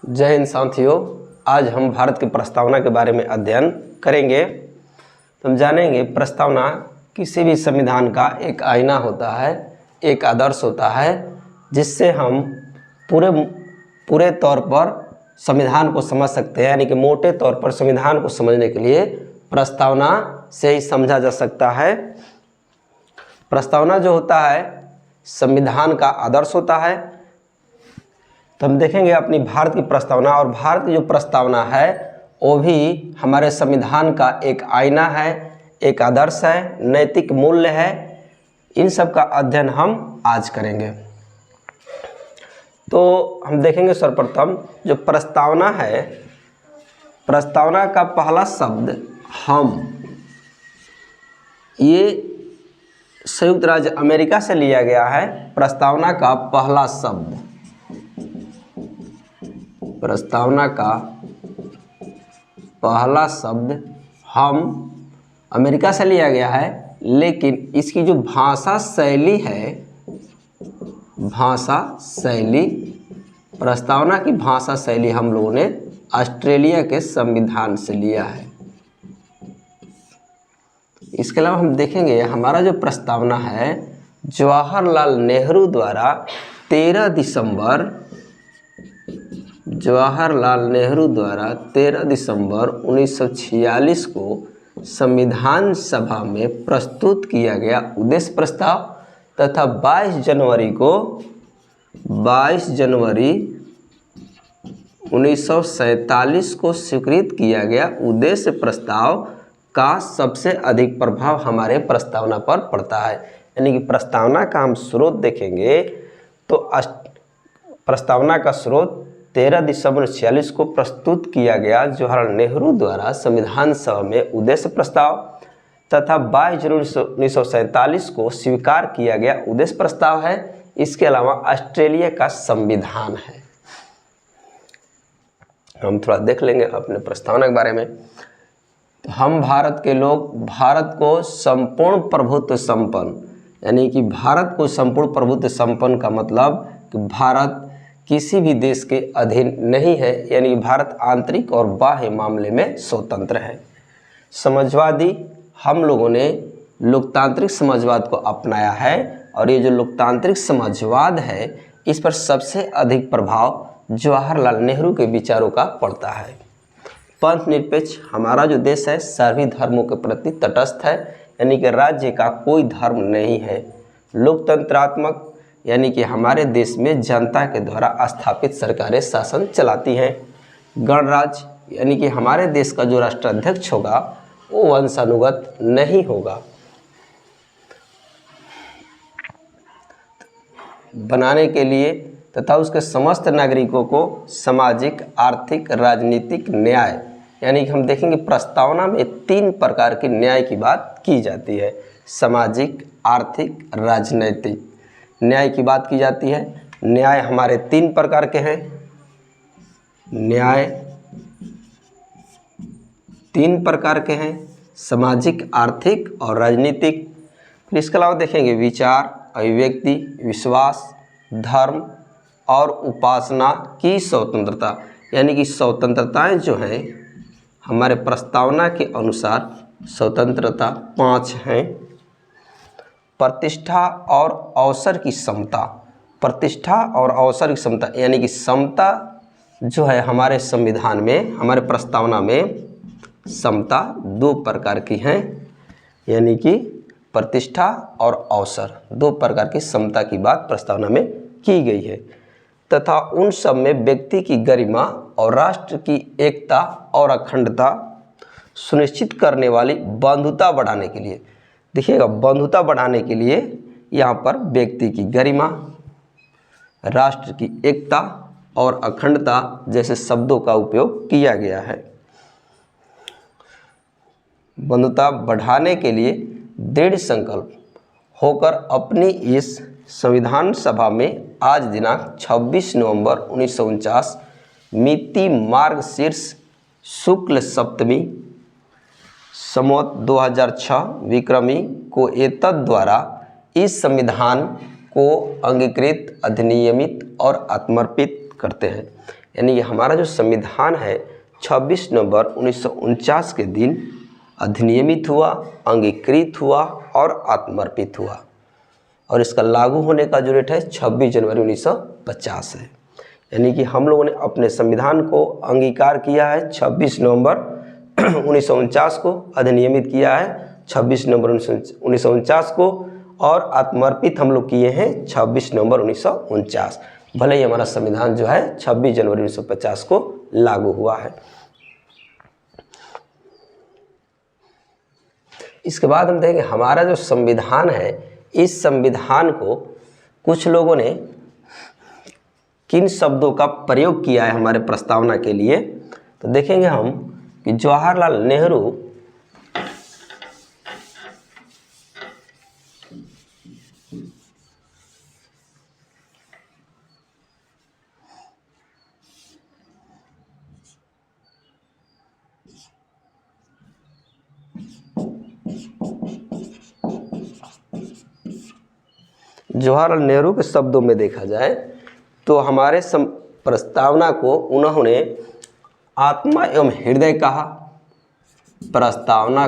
जय हिंद साथियों, आज हम भारत की प्रस्तावना के बारे में अध्ययन करेंगे। तो हम जानेंगे प्रस्तावना किसी भी संविधान का एक आईना होता है, एक आदर्श होता है, जिससे हम पूरे तौर पर संविधान को समझ सकते हैं। यानी कि मोटे तौर पर संविधान को समझने के लिए प्रस्तावना से ही समझा जा सकता है। प्रस्तावना जो होता है संविधान का आदर्श होता है। तो हम देखेंगे अपनी भारत की प्रस्तावना, और भारत की जो प्रस्तावना है वो भी हमारे संविधान का एक आईना है, एक आदर्श है, नैतिक मूल्य है। इन सब का अध्ययन हम आज करेंगे। तो हम देखेंगे सर्वप्रथम जो प्रस्तावना है, प्रस्तावना का पहला शब्द हम, ये संयुक्त राज्य अमेरिका से लिया गया है। प्रस्तावना का पहला शब्द, प्रस्तावना का पहला शब्द हम अमेरिका से लिया गया है, लेकिन इसकी जो भाषा शैली है, भाषा शैली, प्रस्तावना की भाषा शैली हम लोगों ने ऑस्ट्रेलिया के संविधान से लिया है। इसके अलावा हम देखेंगे हमारा जो प्रस्तावना है जवाहरलाल नेहरू द्वारा 13 दिसंबर 1946 को संविधान सभा में प्रस्तुत किया गया उद्देश्य प्रस्ताव तथा 22 जनवरी 1947 को स्वीकृत किया गया उद्देश्य प्रस्ताव का सबसे अधिक प्रभाव हमारे प्रस्तावना पर पड़ता है। यानी कि प्रस्तावना का हम स्रोत देखेंगे तो प्रस्तावना का स्रोत 13 दिसंबर 1946 को प्रस्तुत किया गया जवाहरलाल नेहरू द्वारा संविधान सभा में उद्देश्य प्रस्ताव तथा 22 जनवरी 1947 को स्वीकार किया गया उद्देश्य प्रस्ताव है। इसके अलावा ऑस्ट्रेलिया का संविधान है। हम थोड़ा देख लेंगे अपने प्रस्तावना के बारे में। तो हम भारत के लोग भारत को संपूर्ण प्रभुत्व संपन्न, यानी कि भारत को संपूर्ण प्रभुत्व संपन्न का मतलब कि भारत किसी भी देश के अधीन नहीं है, यानी कि भारत आंतरिक और बाह्य मामले में स्वतंत्र है। समाजवादी, हम लोगों ने लोकतांत्रिक समाजवाद को अपनाया है, और ये जो लोकतांत्रिक समाजवाद है इस पर सबसे अधिक प्रभाव जवाहरलाल नेहरू के विचारों का पड़ता है। पंथ निरपेक्ष, हमारा जो देश है सभी धर्मों के प्रति तटस्थ है, यानी कि राज्य का कोई धर्म नहीं है। लोकतंत्रात्मक, यानी कि हमारे देश में जनता के द्वारा स्थापित सरकारें शासन चलाती हैं। गणराज्य, यानी कि हमारे देश का जो राष्ट्राध्यक्ष होगा वो वंशानुगत नहीं होगा। बनाने के लिए तथा उसके समस्त नागरिकों को सामाजिक, आर्थिक, राजनीतिक न्याय, यानी कि हम देखेंगे प्रस्तावना में 3 प्रकार के न्याय की बात की जाती है। सामाजिक, आर्थिक, राजनीतिक न्याय की बात की जाती है। न्याय हमारे 3 प्रकार के हैं। न्याय 3 प्रकार के हैं, सामाजिक, आर्थिक और राजनीतिक। फिर इसके अलावा देखेंगे विचार, अभिव्यक्ति, विश्वास, धर्म और उपासना की स्वतंत्रता, यानी कि स्वतंत्रताएं जो हैं हमारे प्रस्तावना के अनुसार स्वतंत्रता 5 हैं। प्रतिष्ठा और अवसर की समता, प्रतिष्ठा और अवसर की समता, यानी कि समता जो है हमारे संविधान में, हमारे प्रस्तावना में समता 2 प्रकार की हैं, यानी कि प्रतिष्ठा और अवसर 2 प्रकार की समता की बात प्रस्तावना में की गई है। तथा उन सब में व्यक्ति की गरिमा और राष्ट्र की एकता और अखंडता सुनिश्चित करने वाली बंधुता बढ़ाने के लिए, देखिएगा बंधुता बढ़ाने के लिए यहाँ पर व्यक्ति की गरिमा, राष्ट्र की एकता और अखंडता जैसे शब्दों का उपयोग किया गया है। बंधुता बढ़ाने के लिए दृढ़ संकल्प होकर अपनी इस संविधान सभा में आज दिनांक 26 नवंबर 1949 मिति मार्गशीर्ष शुक्ल सप्तमी संवत 2006 विक्रमी को एतद द्वारा इस संविधान को अंगीकृत, अधिनियमित और आत्मर्पित करते हैं। यानी कि हमारा जो संविधान है 26 नवंबर 1949 के दिन अधिनियमित हुआ, अंगीकृत हुआ और आत्मर्पित हुआ, और इसका लागू होने का जो डेट है 26 जनवरी 1950 है। यानी कि हम लोगों ने अपने संविधान को अंगीकार किया है 26 नवंबर 1949 को, अधिनियमित किया है 26 नवंबर 1949 को, और आत्मर्पित हम लोग किए हैं 26 नवंबर 1949। भले ही हमारा संविधान जो है 26 जनवरी 1950 को लागू हुआ है। इसके बाद हम देखेंगे हमारा जो संविधान है, इस संविधान को कुछ लोगों ने किन शब्दों का प्रयोग किया है हमारे प्रस्तावना के लिए। तो देखेंगे हम कि जवाहरलाल नेहरू के शब्दों में देखा जाए तो हमारे प्रस्तावना को उन्होंने आत्मा एवं हृदय कहा। प्रस्तावना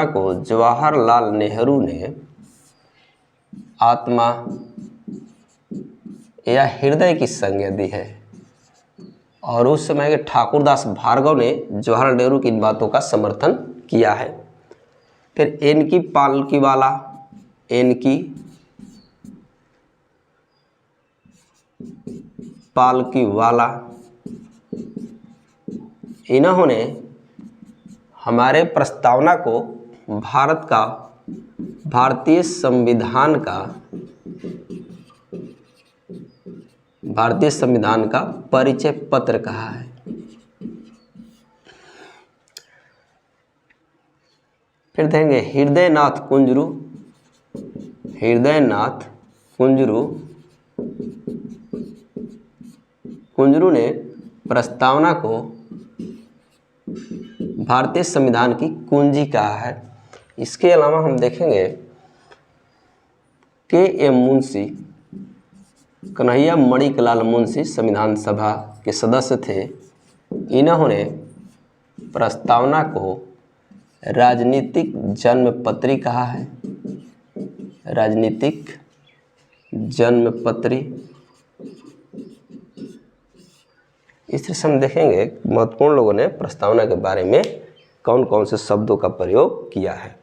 को जवाहरलाल नेहरू ने आत्मा या हृदय की संज्ञा दी है, और उस समय के ठाकुरदास भार्गव ने जवाहरलाल नेहरू की इन बातों का समर्थन किया है। फिर इनकी पालकी वाला इन्होंने हमारे प्रस्तावना को भारतीय संविधान का परिचय पत्र कहा है। फिर देखेंगे हृदयनाथ कुंजरू ने प्रस्तावना को भारतीय संविधान की कुंजी कहा है। इसके अलावा हम देखेंगे के.एम. मुंशी, कन्हैया मणिकलाल मुंशी संविधान सभा के सदस्य थे। इन्होंने प्रस्तावना को राजनीतिक जन्मपत्री कहा है। इस तरह से हम देखेंगे महत्वपूर्ण लोगों ने प्रस्तावना के बारे में कौन कौन से शब्दों का प्रयोग किया है।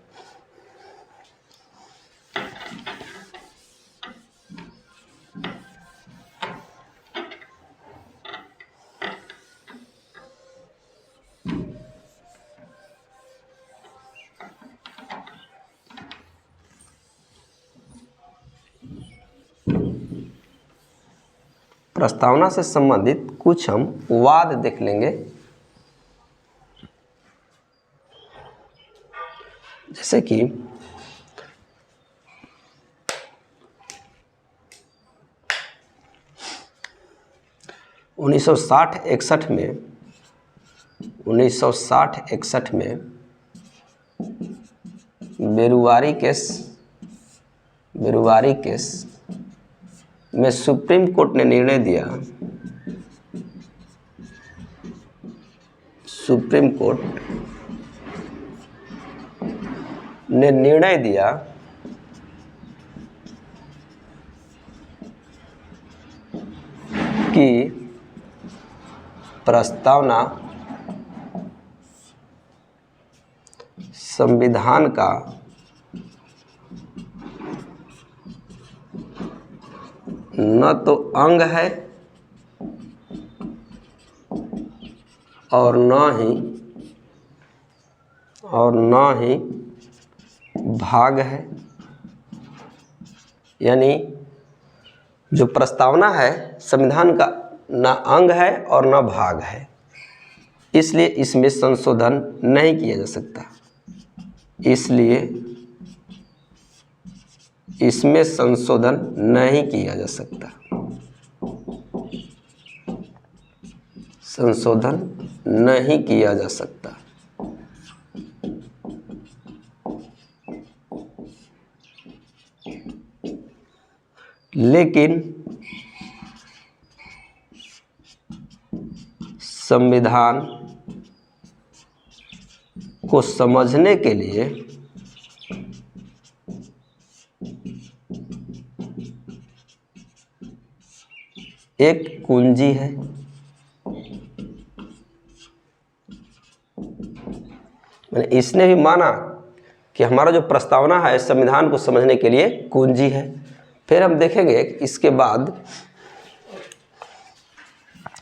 प्रस्तावना से संबंधित कुछ हम वाद देख लेंगे। जैसे कि 1960-61 में बेरुवारी केस में सुप्रीम कोर्ट ने निर्णय दिया कि प्रस्तावना संविधान का न तो अंग है और न ही भाग है। यानी जो प्रस्तावना है संविधान का न अंग है और न भाग है, इसलिए इसमें संशोधन नहीं किया जा सकता। इसमें संशोधन नहीं किया जा सकता। लेकिन संविधान को समझने के लिए एक कुंजी है। मैंने इसने भी माना कि हमारा जो प्रस्तावना है संविधान को समझने के लिए कुंजी है। फिर हम देखेंगे कि इसके बाद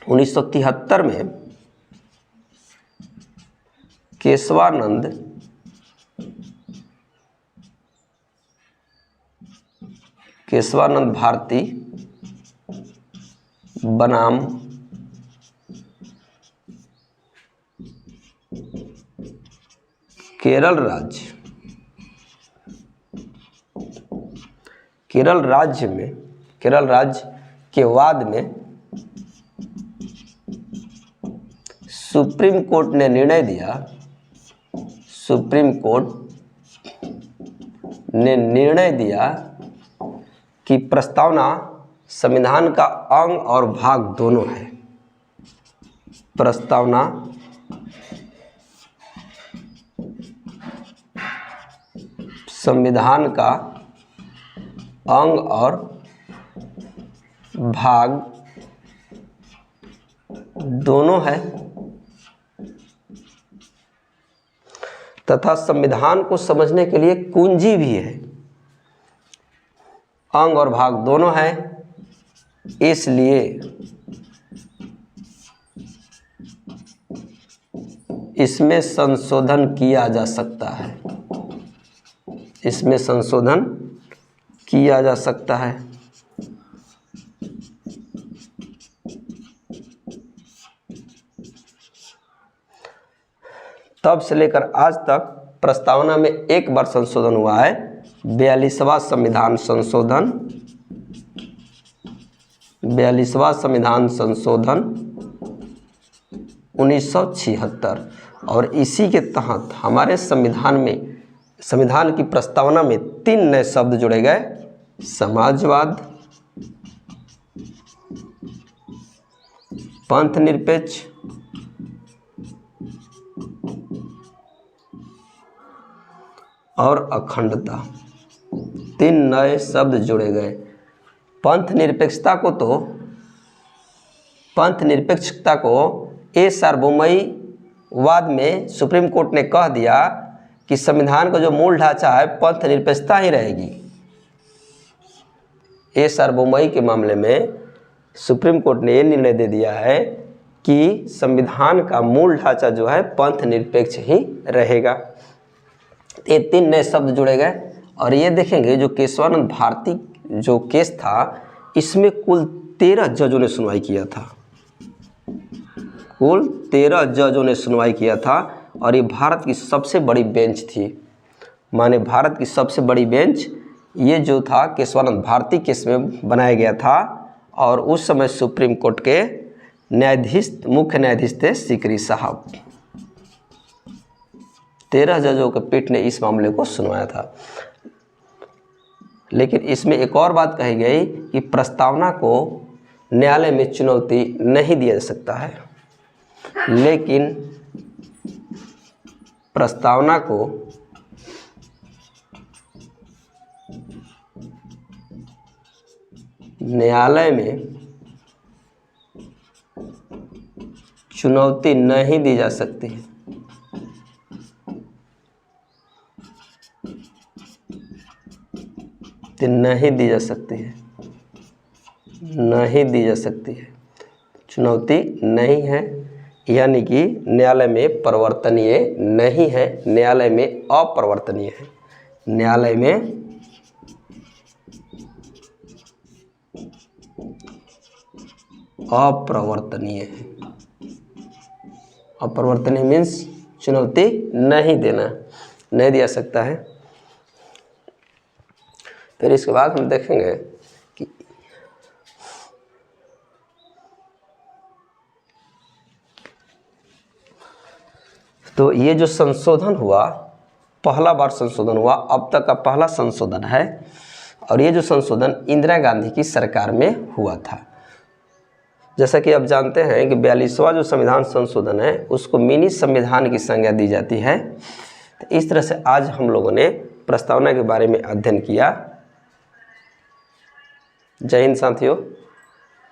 1973 में केशवानंद भारती बनाम केरल राज्य के वाद में सुप्रीम कोर्ट ने निर्णय दिया कि प्रस्तावना संविधान का अंग और भाग दोनों है। प्रस्तावना संविधान का अंग और भाग दोनों है तथा संविधान को समझने के लिए कुंजी भी है। अंग और भाग दोनों है, इसलिए इसमें संशोधन किया जा सकता है। तब से लेकर आज तक प्रस्तावना में एक बार संशोधन हुआ है, 42वां संविधान संशोधन 1976 और इसी के तहत हमारे संविधान की प्रस्तावना में 3 नए शब्द जोड़े गए: समाजवाद, पंथ निरपेक्ष और अखंडता। 3 नए शब्द जोड़े गए। पंथ निरपेक्षता को सार्वभौमवाद में सुप्रीम कोर्ट ने कह दिया कि संविधान का जो मूल ढांचा है पंथ निरपेक्षता ही रहेगी। सार्वभौमई के मामले में सुप्रीम कोर्ट ने ये निर्णय दे दिया है कि संविधान का मूल ढांचा जो है पंथ निरपेक्ष ही रहेगा। ये 3 नए शब्द जोड़े गए और ये देखेंगे जो केशवानंद भारती जो केस था इसमें कुल 13 जजों ने सुनवाई किया था। कुल 13 जजों ने सुनवाई किया था और ये भारत की सबसे बड़ी बेंच थी। माने भारत की सबसे बड़ी बेंच ये जो था केशवानंद भारती केस में बनाया गया था और उस समय सुप्रीम कोर्ट के मुख्य न्यायाधीश थे सीकरी साहब। 13 जजों के पीठ ने इस मामले को सुनवाया था। लेकिन इसमें एक और बात कही गई कि प्रस्तावना को न्यायालय में चुनौती नहीं दिया जा सकता है, लेकिन प्रस्तावना को न्यायालय में चुनौती नहीं दी जा सकती है। नहीं दी जा सकती है, चुनौती नहीं है, यानी कि न्यायालय में परिवर्तनीय नहीं है, न्यायालय में अपरिवर्तनीय है। न्यायालय में अपरिवर्तनीय है। अपरिवर्तनीय मीन्स चुनौती नहीं दिया सकता है। फिर इसके बाद हम देखेंगे कि तो ये जो संशोधन हुआ, पहला बार संशोधन हुआ, अब तक का पहला संशोधन है और ये जो संशोधन इंदिरा गांधी की सरकार में हुआ था। जैसा कि आप जानते हैं कि 42वां जो संविधान संशोधन है उसको मिनी संविधान की संज्ञा दी जाती है। तो इस तरह से आज हम लोगों ने प्रस्तावना के बारे में अध्ययन किया। जय हिंद साथियों।